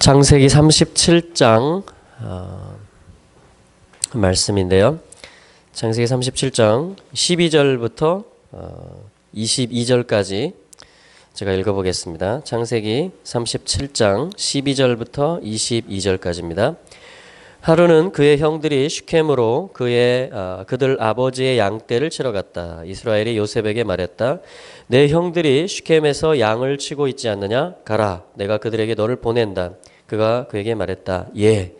창세기 37장 말씀인데요. 창세기 37장 12절부터 22절까지 제가 읽어보겠습니다. 창세기 37장 12절부터 22절까지입니다. 하루는 그의 형들이 슈켐으로 그들 아버지의 양떼를 치러 갔다. 이스라엘이 요셉에게 말했다. 내 형들이 슈켐에서 양을 치고 있지 않느냐? 가라. 내가 그들에게 너를 보낸다. 그가 그에게 말했다. 예.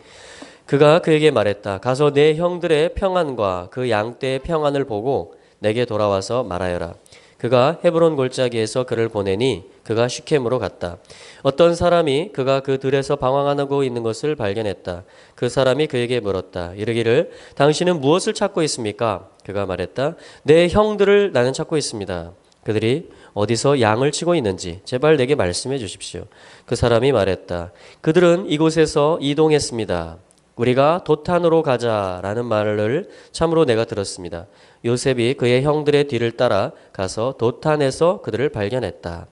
그가 그에게 말했다. 가서 내 형들의 평안과 그 양떼의 평안을 보고 내게 돌아와서 말하여라. 그가 헤브론 골짜기에서 그를 보내니 그가 슈켐으로 갔다. 어떤 사람이 그가 그 들에서 방황하고 있는 것을 발견했다. 그 사람이 그에게 물었다. 이르기를 당신은 무엇을 찾고 있습니까? 그가 말했다. 내 형들을 나는 찾고 있습니다. 그들이 어디서 양을 치고 있는지 제발 내게 말씀해 주십시오. 그 사람이 말했다. 그들은 이곳에서 이동했습니다. 우리가 도탄으로 가자라는 말을 참으로 내가 들었습니다. 요셉이 그의 형들의 뒤를 따라 가서 도탄에서 그들을 발견했다.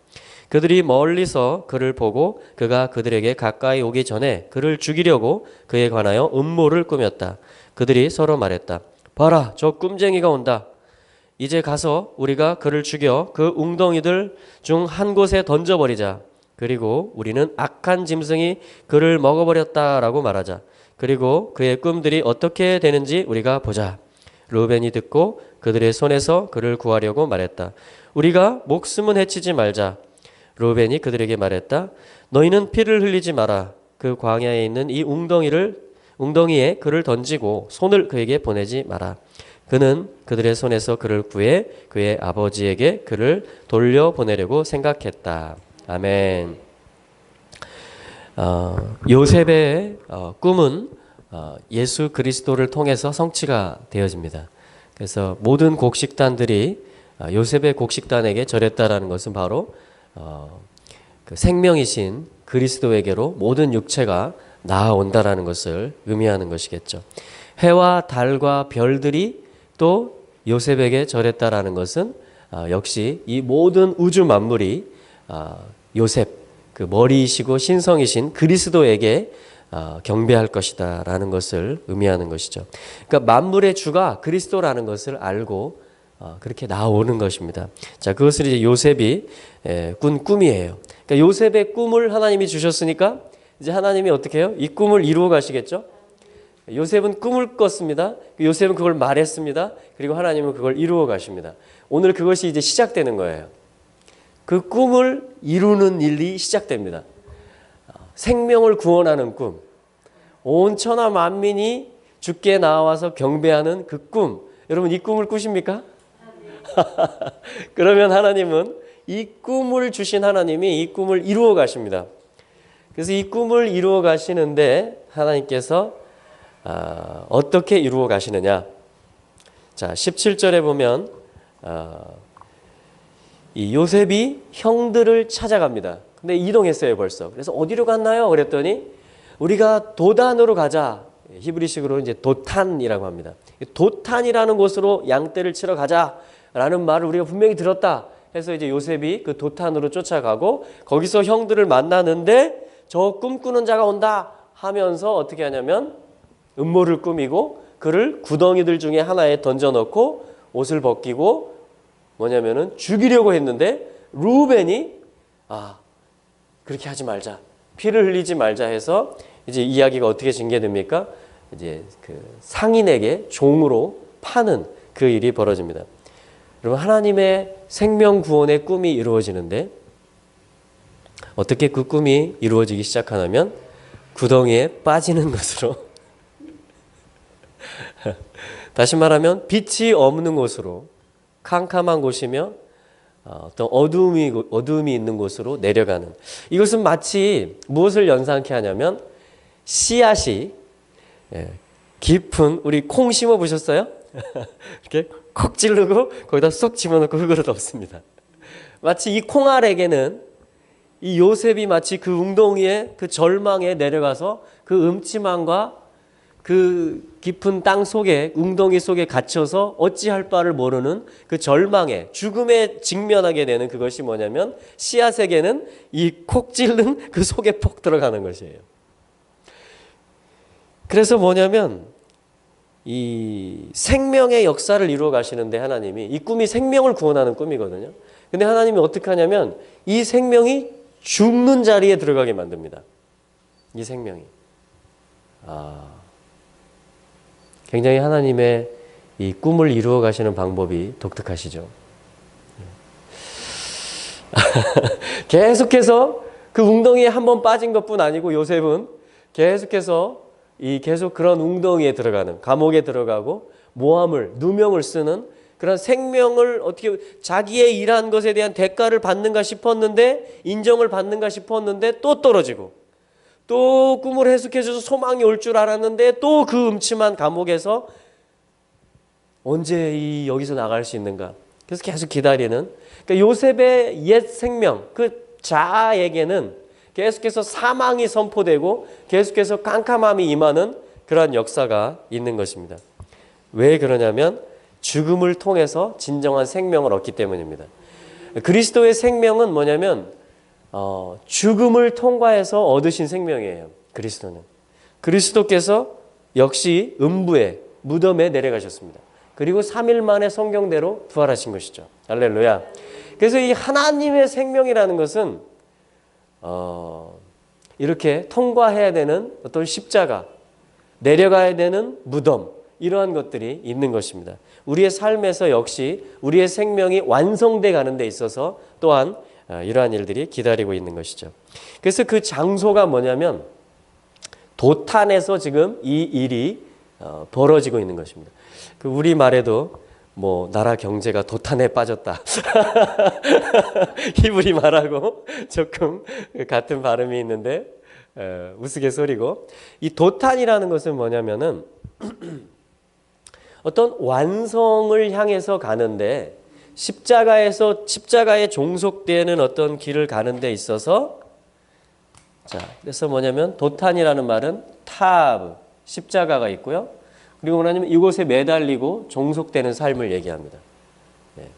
그들이 멀리서 그를 보고 그가 그들에게 가까이 오기 전에 그를 죽이려고 그에 관하여 음모를 꾸몄다. 그들이 서로 말했다. 봐라, 저 꿈쟁이가 온다. 이제 가서 우리가 그를 죽여 그 웅덩이들 중 한 곳에 던져버리자. 그리고 우리는 악한 짐승이 그를 먹어버렸다라고 말하자. 그리고 그의 꿈들이 어떻게 되는지 우리가 보자. 르우벤이 듣고 그들의 손에서 그를 구하려고 말했다. 우리가 목숨은 해치지 말자. 르우벤이 그들에게 말했다. 너희는 피를 흘리지 마라. 그 광야에 있는 이 웅덩이에 그를 던지고 손을 그에게 보내지 마라. 그는 그들의 손에서 그를 구해 그의 아버지에게 그를 돌려보내려고 생각했다. 아멘. 요셉의 꿈은 예수 그리스도를 통해서 성취가 되어집니다. 그래서 모든 곡식단들이 요셉의 곡식단에게 절했다라는 것은 바로 그 생명이신 그리스도에게로 모든 육체가 나아온다라는 것을 의미하는 것이겠죠. 해와 달과 별들이 또 요셉에게 절했다라는 것은 역시 이 모든 우주 만물이 요셉, 그 머리이시고 신성이신 그리스도에게 경배할 것이다 라는 것을 의미하는 것이죠. 그러니까 만물의 주가 그리스도라는 것을 알고 그렇게 나오는 것입니다. 자, 그것을 이제 요셉이 꾼 꿈이에요. 그러니까 요셉의 꿈을 하나님이 주셨으니까 이제 하나님이 어떻게 해요? 이 꿈을 이루어 가시겠죠? 요셉은 꿈을 꿨습니다. 요셉은 그걸 말했습니다. 그리고 하나님은 그걸 이루어 가십니다. 오늘 그것이 이제 시작되는 거예요. 그 꿈을 이루는 일이 시작됩니다. 생명을 구원하는 꿈. 온 천하 만민이 주께 나와서 경배하는 그 꿈. 여러분 이 꿈을 꾸십니까? 그러면 하나님은 이 꿈을 주신 하나님이 이 꿈을 이루어 가십니다. 그래서 이 꿈을 이루어 가시는데 하나님께서 어떻게 이루어 가시느냐. 자, 17절에 보면 이 요셉이 형들을 찾아갑니다. 근데 이동했어요 벌써. 그래서 어디로 갔나요? 그랬더니 우리가 도단으로 가자. 히브리식으로 이제 도탄이라고 합니다. 도탄이라는 곳으로 양떼를 치러 가자라는 말을 우리가 분명히 들었다. 해서 이제 요셉이 그 도탄으로 쫓아가고 거기서 형들을 만나는데 저 꿈꾸는 자가 온다 하면서 어떻게 하냐면 음모를 꾸미고 그를 구덩이들 중에 하나에 던져넣고 옷을 벗기고 뭐냐면은 죽이려고 했는데 르우벤이 그렇게 하지 말자. 피를 흘리지 말자 해서 이제 이야기가 어떻게 전개됩니까? 이제 그 상인에게 종으로 파는 그 일이 벌어집니다. 여러분 하나님의 생명 구원의 꿈이 이루어지는데 어떻게 그 꿈이 이루어지기 시작하냐면 구덩이에 빠지는 것으로 다시 말하면 빛이 없는 곳으로 캄캄한 곳이며 어떤 어두움이 있는 곳으로 내려가는 이것은 마치 무엇을 연상케 하냐면 씨앗이 깊은 우리 콩 심어 보셨어요? 이렇게 콕 찌르고 거기다 쏙 집어넣고 흙으로 덮습니다. 마치 이 콩알에게는 이 요셉이 마치 그 웅덩이에 그 절망에 내려가서 그 음침함과 그 깊은 땅 속에 웅덩이 속에 갇혀서 어찌할 바를 모르는 그 절망에 죽음에 직면하게 되는 그것이 뭐냐면 씨앗에게는 이 콕 찔른 그 속에 폭 들어가는 것이에요. 그래서 뭐냐면 이 생명의 역사를 이루어 가시는데 하나님이 이 꿈이 생명을 구원하는 꿈이거든요. 근데 하나님이 어떻게 하냐면 이 생명이 죽는 자리에 들어가게 만듭니다. 이 생명이. 굉장히 하나님의 이 꿈을 이루어 가시는 방법이 독특하시죠. 계속해서 그 웅덩이에 한번 빠진 것뿐 아니고 요셉은 계속해서 계속 그런 웅덩이에 들어가는, 감옥에 들어가고 모함을, 누명을 쓰는 그런 생명을 어떻게 자기의 일한 것에 대한 대가를 받는가 싶었는데, 인정을 받는가 싶었는데 또 떨어지고, 또 꿈을 해석해줘서 소망이 올 줄 알았는데 또 그 음침한 감옥에서 언제 여기서 나갈 수 있는가. 그래서 계속 기다리는, 그러니까 요셉의 옛 생명, 그 자아에게는 계속해서 사망이 선포되고 계속해서 깜깜함이 임하는 그러한 역사가 있는 것입니다. 왜 그러냐면 죽음을 통해서 진정한 생명을 얻기 때문입니다. 그리스도의 생명은 뭐냐면 죽음을 통과해서 얻으신 생명이에요. 그리스도는. 그리스도께서 역시 음부에, 무덤에 내려가셨습니다. 그리고 3일 만에 성경대로 부활하신 것이죠. 할렐루야. 그래서 이 하나님의 생명이라는 것은 이렇게 통과해야 되는 어떤 십자가, 내려가야 되는 무덤, 이러한 것들이 있는 것입니다. 우리의 삶에서 역시 우리의 생명이 완성돼 가는 데 있어서 또한 이러한 일들이 기다리고 있는 것이죠. 그래서 그 장소가 뭐냐면 도탄에서 지금 이 일이 벌어지고 있는 것입니다. 그 우리 말에도 뭐 나라 경제가 도탄에 빠졌다. 히브리 말하고 조금 같은 발음이 있는데 우스갯소리고, 이 도탄이라는 것은 뭐냐면은 어떤 완성을 향해서 가는데 십자가에 종속되는 어떤 길을 가는 데 있어서, 자, 그래서 뭐냐면 도탄이라는 말은 탑, 십자가가 있고요. 그리고 뭐냐면 이곳에 매달리고 종속되는 삶을 얘기합니다. 네.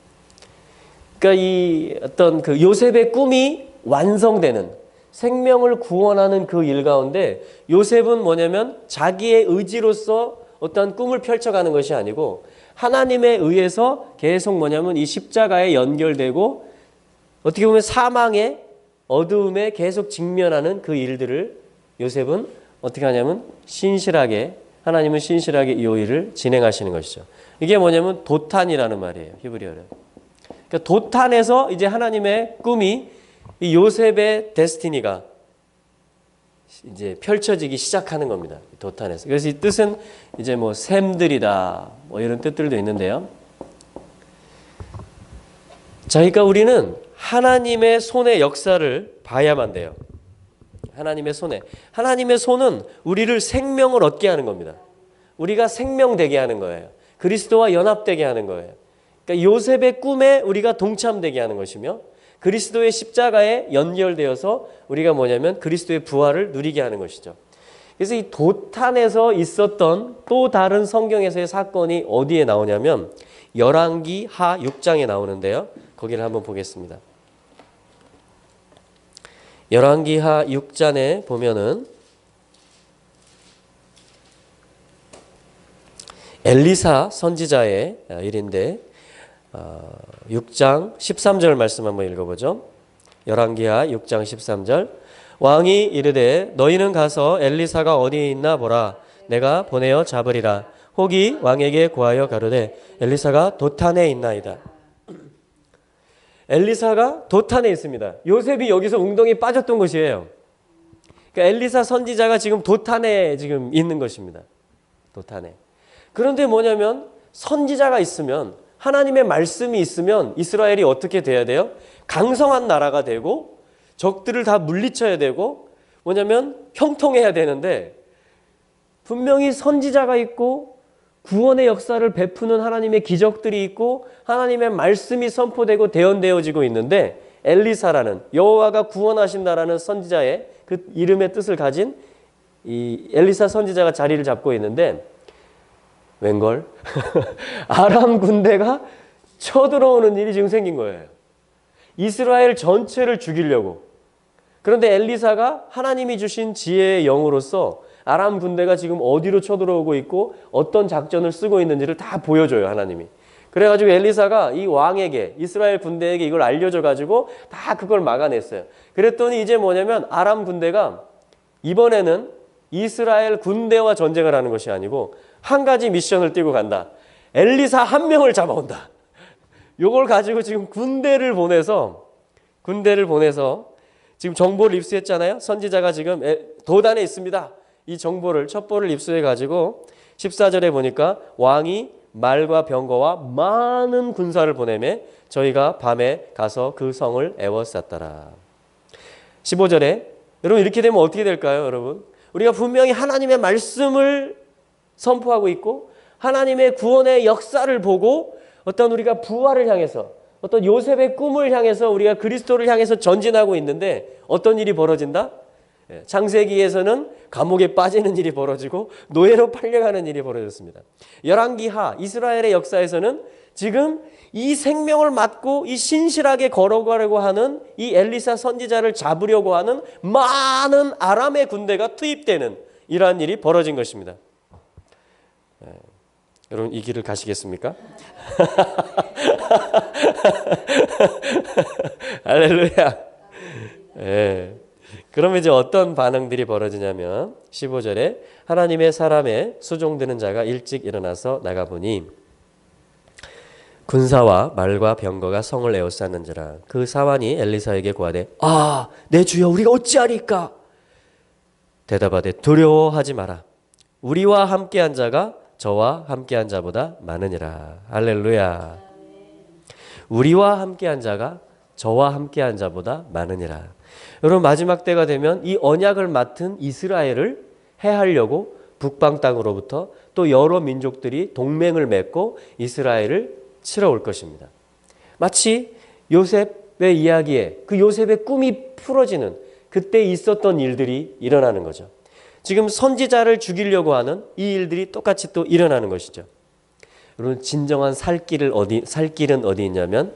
그러니까 이 어떤 그 요셉의 꿈이 완성되는, 생명을 구원하는 그 일 가운데 요셉은 뭐냐면 자기의 의지로서 어떤 꿈을 펼쳐가는 것이 아니고 하나님에 의해서 계속 뭐냐면 이 십자가에 연결되고 어떻게 보면 사망의 어두움에 계속 직면하는 그 일들을 요셉은 어떻게 하냐면 하나님은 신실하게 이 일을 진행하시는 것이죠. 이게 뭐냐면 도탄이라는 말이에요. 히브리어로. 그러니까 도탄에서 이제 하나님의 꿈이, 이 요셉의 데스티니가 이제 펼쳐지기 시작하는 겁니다. 도탄에서. 그래서 이 뜻은 이제 뭐 샘들이다, 뭐 이런 뜻들도 있는데요. 자, 그러니까 우리는 하나님의 손의 역사를 봐야만 돼요. 하나님의 손은 우리를 생명을 얻게 하는 겁니다. 우리가 생명되게 하는 거예요. 그리스도와 연합되게 하는 거예요. 그러니까 요셉의 꿈에 우리가 동참되게 하는 것이며 그리스도의 십자가에 연결되어서 우리가 뭐냐면 그리스도의 부활을 누리게 하는 것이죠. 그래서 이 도탄에서 있었던 또 다른 성경에서의 사건이 어디에 나오냐면 열왕기 하 6장에 나오는데요. 거기를 한번 보겠습니다. 열왕기하 6장에 보면은 엘리사 선지자의 일인데 6장 13절 말씀 한번 읽어보죠. 열왕기하 6장 13절. 왕이 이르되 너희는 가서 엘리사가 어디에 있나 보라. 내가 보내어 잡으리라. 혹이 왕에게 고하여 가로되 엘리사가 도탄에 있나이다. 엘리사가 도탄에 있습니다. 요셉이 여기서 웅덩이에 빠졌던 것이에요. 그러니까 엘리사 선지자가 지금 도탄에 지금 있는 것입니다. 도탄에. 그런데 뭐냐면 선지자가 있으면, 하나님의 말씀이 있으면 이스라엘이 어떻게 돼야 돼요? 강성한 나라가 되고 적들을 다 물리쳐야 되고 뭐냐면 형통해야 되는데, 분명히 선지자가 있고 구원의 역사를 베푸는 하나님의 기적들이 있고 하나님의 말씀이 선포되고 대언되어지고 있는데, 엘리사라는 여호와가 구원하신다라는 선지자의 그 이름의 뜻을 가진 이 엘리사 선지자가 자리를 잡고 있는데, 웬걸? 아람 군대가 쳐들어오는 일이 지금 생긴 거예요. 이스라엘 전체를 죽이려고. 그런데 엘리사가 하나님이 주신 지혜의 영으로서 아람 군대가 지금 어디로 쳐들어오고 있고 어떤 작전을 쓰고 있는지를 다 보여줘요, 하나님이. 그래가지고 엘리사가 이 왕에게, 이스라엘 군대에게 이걸 알려줘가지고 다 그걸 막아냈어요. 그랬더니 이제 뭐냐면 아람 군대가 이번에는 이스라엘 군대와 전쟁을 하는 것이 아니고 한 가지 미션을 띄고 간다. 엘리사 한 명을 잡아온다. 요걸 가지고 지금 군대를 보내서 지금 정보를 입수했잖아요. 선지자가 지금 도단에 있습니다. 이 정보를, 첩보를 입수해가지고 14절에 보니까 왕이 말과 병거와 많은 군사를 보내매 저희가 밤에 가서 그 성을 에워쌌더라. 15절에 여러분 이렇게 되면 어떻게 될까요, 여러분? 우리가 분명히 하나님의 말씀을 선포하고 있고 하나님의 구원의 역사를 보고 어떤 우리가 부활을 향해서 어떤 요셉의 꿈을 향해서 우리가 그리스도를 향해서 전진하고 있는데 어떤 일이 벌어진다? 창세기에서는 감옥에 빠지는 일이 벌어지고 노예로 팔려가는 일이 벌어졌습니다. 열왕기하 이스라엘의 역사에서는 지금 이 생명을 맡고 이 신실하게 걸어가려고 하는 이 엘리사 선지자를 잡으려고 하는 많은 아람의 군대가 투입되는 이러한 일이 벌어진 것입니다. 여러분 이 길을 가시겠습니까? 할렐루야. 예. 그러면 이제 어떤 반응들이 벌어지냐면 15절에 하나님의 사람의 수종드는 자가 일찍 일어나서 나가보니 군사와 말과 병거가 성을 에워쌌는지라. 그 사환이 엘리사에게 고하되 내 주여 우리가 어찌하리까? 대답하되 두려워하지 마라. 우리와 함께한 자가 저와 함께한 자보다 많으니라. 할렐루야. 우리와 함께한 자가 저와 함께한 자보다 많으니라. 여러분 마지막 때가 되면 이 언약을 맡은 이스라엘을 해하려고 북방 땅으로부터 또 여러 민족들이 동맹을 맺고 이스라엘을 치러 올 것입니다. 마치 요셉의 이야기에 그 요셉의 꿈이 풀어지는 그때 있었던 일들이 일어나는 거죠. 지금 선지자를 죽이려고 하는 이 일들이 똑같이 또 일어나는 것이죠. 여러분 진정한 살 길은 어디 있냐면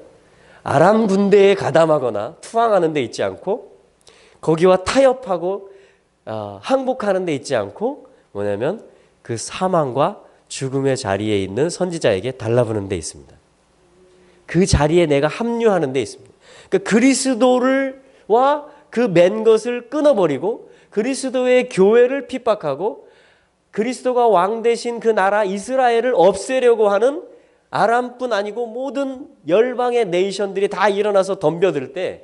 아람 군대에 가담하거나 투항하는 데 있지 않고 거기와 타협하고 항복하는 데 있지 않고 뭐냐면 그 사망과 죽음의 자리에 있는 선지자에게 달라붙는 데 있습니다. 그 자리에 내가 합류하는 데 있습니다. 그러니까 그리스도와 그 맨 것을 끊어버리고 그리스도의 교회를 핍박하고 그리스도가 왕 되신 그 나라 이스라엘을 없애려고 하는 아람뿐 아니고 모든 열방의 네이션들이 다 일어나서 덤벼들 때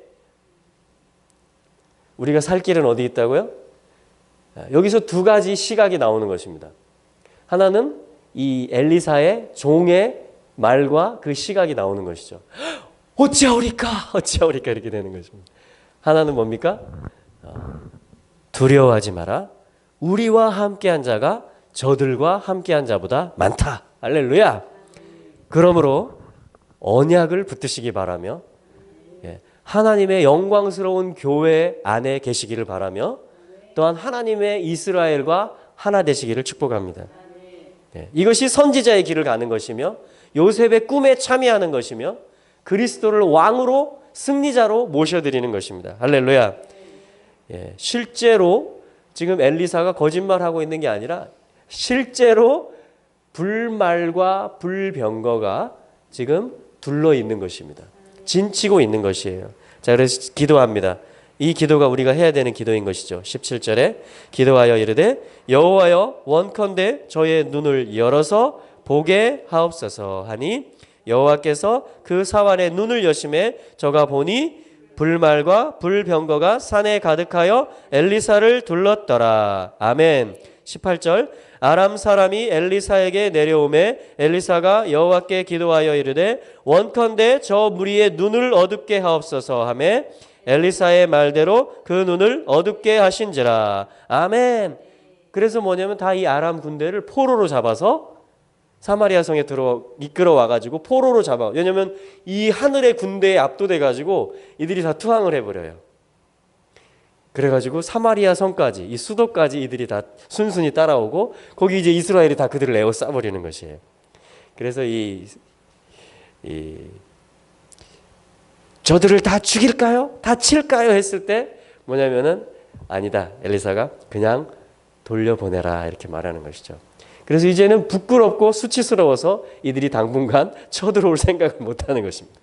우리가 살 길은 어디 있다고요? 여기서 두 가지 시각이 나오는 것입니다. 하나는 이 엘리사의 종의 말과 그 시각이 나오는 것이죠. 어찌하오리까 이렇게 되는 것입니다. 하나는 뭡니까? 두려워하지 마라. 우리와 함께한 자가 저들과 함께한 자보다 많다. 할렐루야. 그러므로 언약을 붙드시기 바라며 하나님의 영광스러운 교회 안에 계시기를 바라며 또한 하나님의 이스라엘과 하나 되시기를 축복합니다. 이것이 선지자의 길을 가는 것이며 요셉의 꿈에 참여하는 것이며 그리스도를 왕으로 승리자로 모셔드리는 것입니다. 할렐루야. 실제로 지금 엘리사가 거짓말하고 있는 게 아니라 실제로 불말과 불병거가 지금 둘러 있는 것입니다. 진치고 있는 것이에요. 자, 그래서 기도합니다. 이 기도가 우리가 해야 되는 기도인 것이죠. 17절에 기도하여 이르되 여호와여 원컨대 저의 눈을 열어서 보게 하옵소서 하니 여호와께서 그 사환의 눈을 여심해 저가 보니 불말과 불병거가 산에 가득하여 엘리사를 둘렀더라. 아멘. 18절 아람 사람이 엘리사에게 내려오매 엘리사가 여호와께 기도하여 이르되 원컨대 저 무리의 눈을 어둡게 하옵소서 하매 엘리사의 말대로 그 눈을 어둡게 하신지라. 아멘. 그래서 뭐냐면 다 이 아람 군대를 포로로 잡아서 사마리아 성에 이끌어와 가지고 포로로 잡아. 왜냐하면 이 하늘의 군대에 압도돼 가지고 이들이 다 투항을 해버려요. 그래가지고 사마리아 성까지 이 수도까지 이들이 다 순순히 따라오고 거기 이제 이스라엘이 다 그들을 에워싸버리는 것이에요. 그래서 저들을 다 죽일까요? 다 칠까요? 했을 때 뭐냐면은 아니다. 엘리사가 그냥 돌려보내라 이렇게 말하는 것이죠. 그래서 이제는 부끄럽고 수치스러워서 이들이 당분간 쳐들어올 생각을 못하는 것입니다.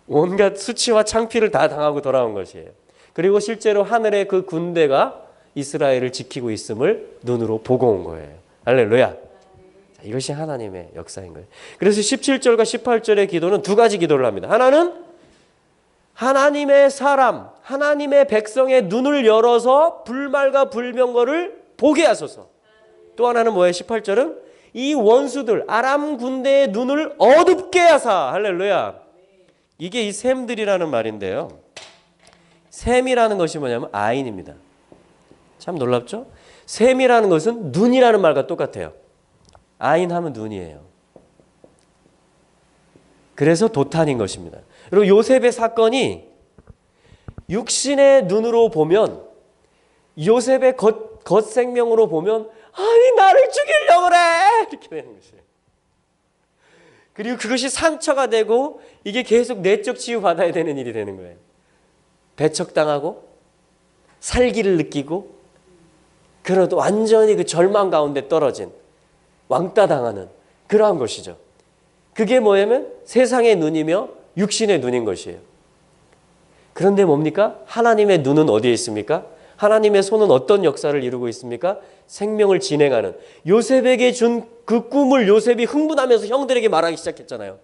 온갖 수치와 창피를 다 당하고 돌아온 것이에요. 그리고 실제로 하늘의 그 군대가 이스라엘을 지키고 있음을 눈으로 보고 온 거예요. 할렐루야. 자, 이것이 하나님의 역사인 거예요. 그래서 17절과 18절의 기도는 두 가지 기도를 합니다. 하나는 하나님의 사람, 하나님의 백성의 눈을 열어서 불말과 불명거를 보게 하소서. 또 하나는 뭐예요? 18절은 이 원수들 아람 군대의 눈을 어둡게 하사. 할렐루야. 이게 이 셈들이라는 말인데요. 셈이라는 것이 뭐냐면 아인입니다. 참 놀랍죠? 셈이라는 것은 눈이라는 말과 똑같아요. 아인하면 눈이에요. 그래서 도탄인 것입니다. 그리고 요셉의 사건이 육신의 눈으로 보면, 요셉의 겉생명으로 보면 아니 나를 죽이려고 그래 이렇게 되는 것이에요. 그리고 그것이 상처가 되고 이게 계속 내적 치유받아야 되는 일이 되는 거예요. 배척당하고 살기를 느끼고 그래도 완전히 그 절망 가운데 떨어진 왕따당하는 그러한 것이죠. 그게 뭐냐면 세상의 눈이며 육신의 눈인 것이에요. 그런데 뭡니까? 하나님의 눈은 어디에 있습니까? 하나님의 손은 어떤 역사를 이루고 있습니까? 생명을 진행하는. 요셉에게 준 그 꿈을 요셉이 흥분하면서 형들에게 말하기 시작했잖아요.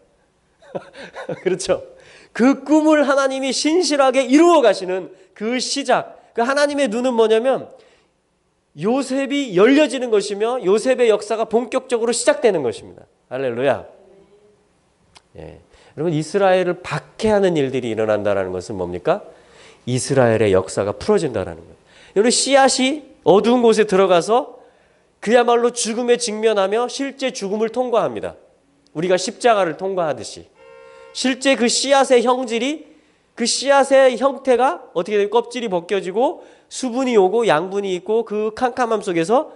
그렇죠? 그 꿈을 하나님이 신실하게 이루어 가시는 그 시작. 그 하나님의 눈은 뭐냐면 요셉이 열려지는 것이며 요셉의 역사가 본격적으로 시작되는 것입니다. 할렐루야. 예. 여러분, 이스라엘을 박해하는 일들이 일어난다는 것은 뭡니까? 이스라엘의 역사가 풀어진다는 거예요. 여러분, 씨앗이 어두운 곳에 들어가서 그야말로 죽음에 직면하며 실제 죽음을 통과합니다. 우리가 십자가를 통과하듯이. 실제 그 씨앗의 형질이, 그 씨앗의 형태가 어떻게 되면 껍질이 벗겨지고 수분이 오고 양분이 있고 그 캄캄함 속에서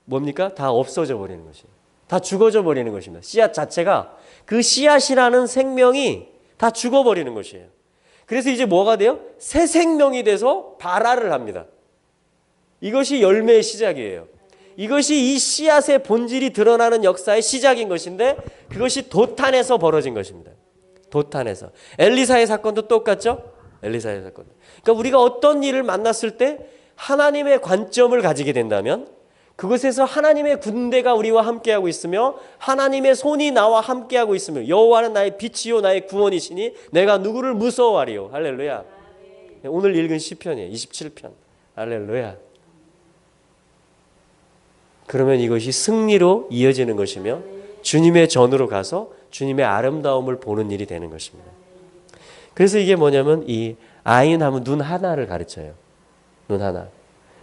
뭡니까? 다 없어져 버리는 것이에요. 다 죽어져 버리는 것입니다. 씨앗 자체가, 그 씨앗이라는 생명이 다 죽어버리는 것이에요. 그래서 이제 뭐가 돼요? 새 생명이 돼서 발화를 합니다. 이것이 열매의 시작이에요. 이것이 이 씨앗의 본질이 드러나는 역사의 시작인 것인데 그것이 도탄에서 벌어진 것입니다. 도탄에서. 엘리사의 사건도 똑같죠? 엘리사의 사건. 그러니까 우리가 어떤 일을 만났을 때 하나님의 관점을 가지게 된다면 그것에서 하나님의 군대가 우리와 함께하고 있으며 하나님의 손이 나와 함께하고 있으며 여호와는 나의 빛이요 나의 구원이시니 내가 누구를 무서워하리요. 할렐루야. 오늘 읽은 시편이에요. 27편. 할렐루야. 그러면 이것이 승리로 이어지는 것이며 주님의 전으로 가서 주님의 아름다움을 보는 일이 되는 것입니다. 그래서 이게 뭐냐면 이 아인 하면 눈 하나를 가르쳐요. 눈 하나.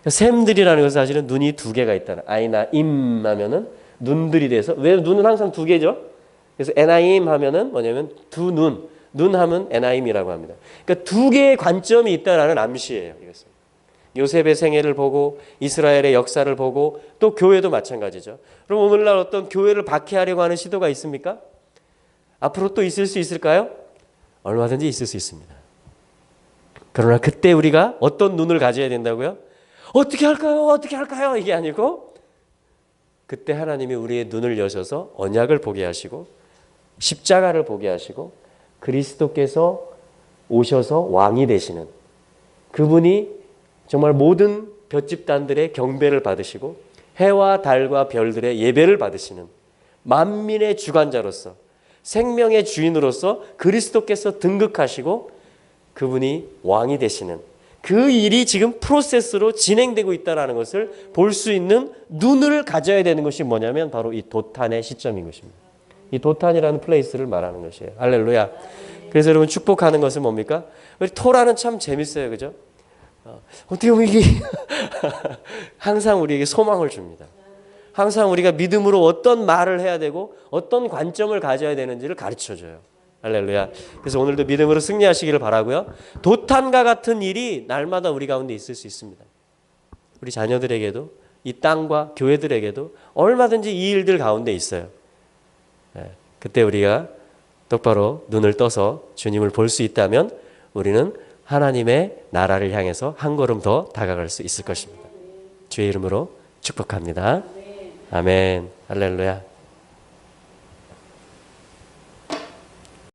샘들이라는 것은 사실은 눈이 두 개가 있다는. 아이나 임 하면은 눈들이 돼서, 왜 눈은 항상 두 개죠? 그래서 에나임 하면은 뭐냐면 두 눈. 눈 하면 에나임이라고 합니다. 그러니까 두 개의 관점이 있다라는 암시예요. 이것은. 요셉의 생애를 보고 이스라엘의 역사를 보고 또 교회도 마찬가지죠. 그럼 오늘날 어떤 교회를 박해하려고 하는 시도가 있습니까? 앞으로 또 있을 수 있을까요? 얼마든지 있을 수 있습니다. 그러나 그때 우리가 어떤 눈을 가져야 된다고요? 어떻게 할까요? 어떻게 할까요? 이게 아니고 그때 하나님이 우리의 눈을 여셔서 언약을 보게 하시고 십자가를 보게 하시고 그리스도께서 오셔서 왕이 되시는 그분이 정말 모든 볏집단들의 경배를 받으시고 해와 달과 별들의 예배를 받으시는 만민의 주관자로서 생명의 주인으로서 그리스도께서 등극하시고 그분이 왕이 되시는 그 일이 지금 프로세스로 진행되고 있다는 것을 볼 수 있는 눈을 가져야 되는 것이 뭐냐면 바로 이 도탄의 시점인 것입니다. 이 도탄이라는 플레이스를 말하는 것이에요. 할렐루야. 그래서 여러분 축복하는 것은 뭡니까? 우리 토라는 참 재밌어요. 그죠? 어떻게 보면 이게 항상 우리에게 소망을 줍니다. 항상 우리가 믿음으로 어떤 말을 해야 되고 어떤 관점을 가져야 되는지를 가르쳐줘요. 할렐루야. 그래서 오늘도 믿음으로 승리하시기를 바라고요. 도탄과 같은 일이 날마다 우리 가운데 있을 수 있습니다. 우리 자녀들에게도 이 땅과 교회들에게도 얼마든지 이 일들 가운데 있어요. 그때 우리가 똑바로 눈을 떠서 주님을 볼 수 있다면 우리는 하나님의 나라를 향해서 한 걸음 더 다가갈 수 있을 것입니다. 주님 주의 이름으로 축복합니다. 아멘. 할렐루야.